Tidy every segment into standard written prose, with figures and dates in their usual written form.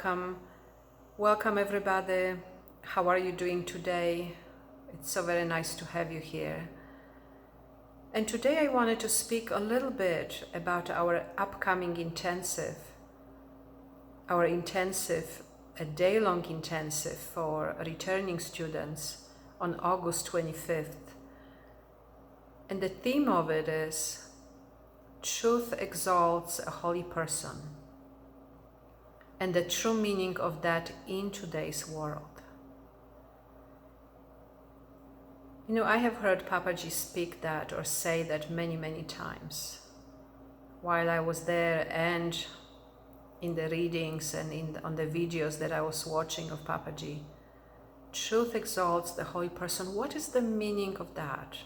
welcome. Welcome everybody. How are you doing today? It's so very nice to have you here. And today I wanted to speak a little bit about our upcoming intensive. A day-long intensive for returning students on August 25th. And the theme of it is Truth Exalts a Holy Person, and the true meaning of that in today's world. You know, I have heard Papaji speak that or say that many, many times while I was there, and in the readings and on the videos that I was watching of Papaji. Truth exalts the holy person. What is the meaning of that?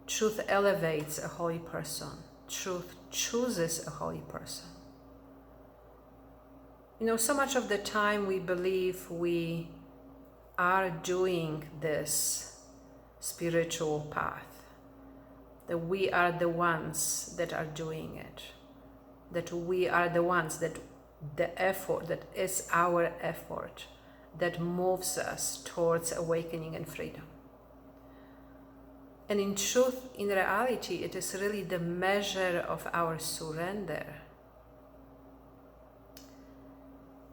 Truth elevates a holy person. Truth chooses a holy person. You know, so much of the time we believe we are doing this spiritual path, that we are the ones that are doing it, that we are the ones that the effort, that is our effort, that moves us towards awakening and freedom. And in truth, in reality, it is really the measure of our surrender,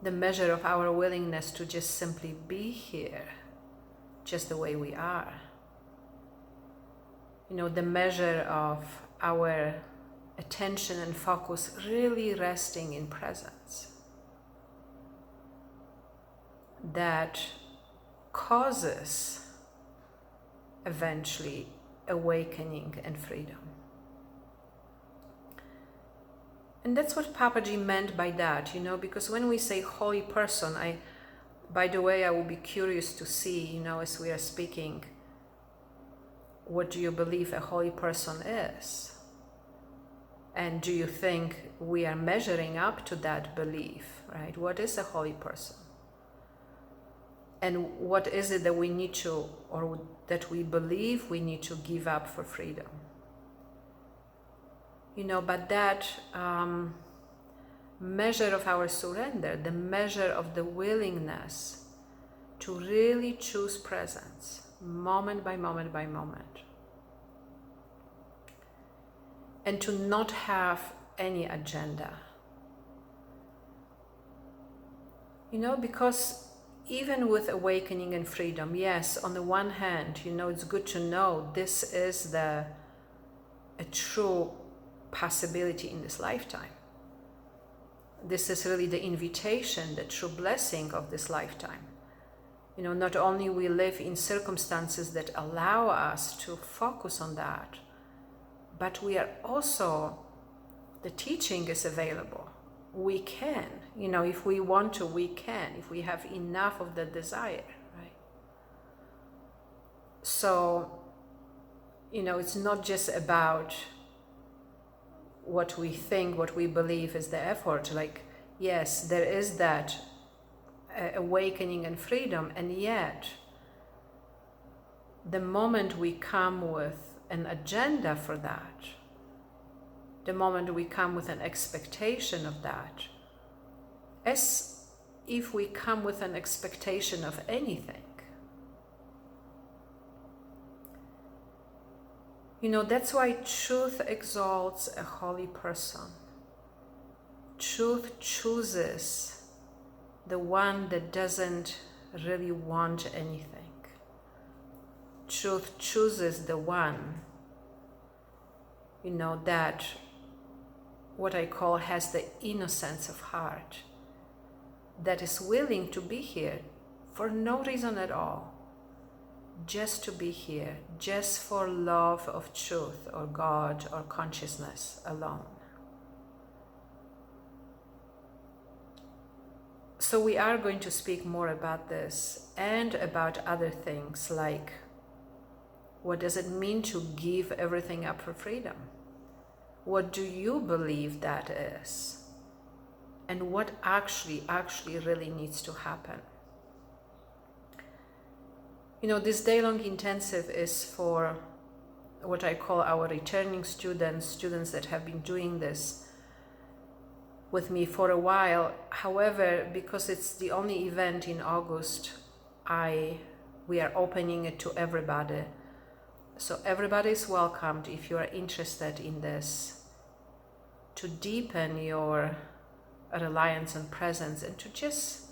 the measure of our willingness to just simply be here, just the way we are. You know, the measure of our attention and focus really resting in presence, that causes eventually awakening and freedom. And that's what Papaji meant by that, you know, because when we say holy person, by the way, I will be curious to see, you know, as we are speaking, what do you believe a holy person is? And do you think we are measuring up to that belief, right? What is a holy person? And what is it that we need to, or that we believe we need to give up for freedom? You know, but that measure of our surrender, the measure of the willingness to really choose presence, moment by moment by moment, and to not have any agenda. You know, because even with awakening and freedom, yes, on the one hand, you know, it's good to know this is a true possibility in this lifetime. This is really the invitation, the true blessing of this lifetime. You know, not only we live in circumstances that allow us to focus on that, but we are also, the teaching is available. We can, you know, if we want to, we can, if we have enough of the desire, right? So, you know, it's not just about what we think, what we believe is the effort. Like, yes, there is that awakening and freedom, and yet the moment we come with an agenda for that, the moment we come with an expectation of that, as if we come with an expectation of anything, you know, that's why truth exalts a holy person. Truth chooses the one that doesn't really want anything. Truth chooses the one, you know, that what I call has the innocence of heart, that is willing to be here for no reason at all, just to be here, just for love of truth or God or consciousness alone. So we are going to speak more about this and about other things, like what does it mean to give everything up for freedom? What do you believe that is? And what actually really needs to happen? You know, this day-long intensive is for what I call our returning students that have been doing this with me for a while. However, because it's the only event in August, we are opening it to everybody. So everybody is welcomed if you are interested in this, to deepen your reliance and presence and to just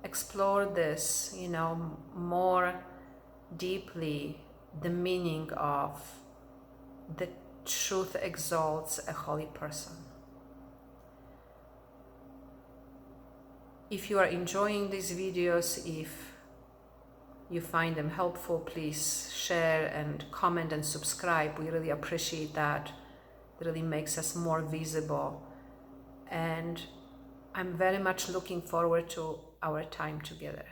explore this, you know, more deeply, the meaning of the truth exalts a holy person. If you are enjoying these videos, if you find them helpful, please share and comment and subscribe. We really appreciate that. It really makes us more visible. And I'm very much looking forward to our time together.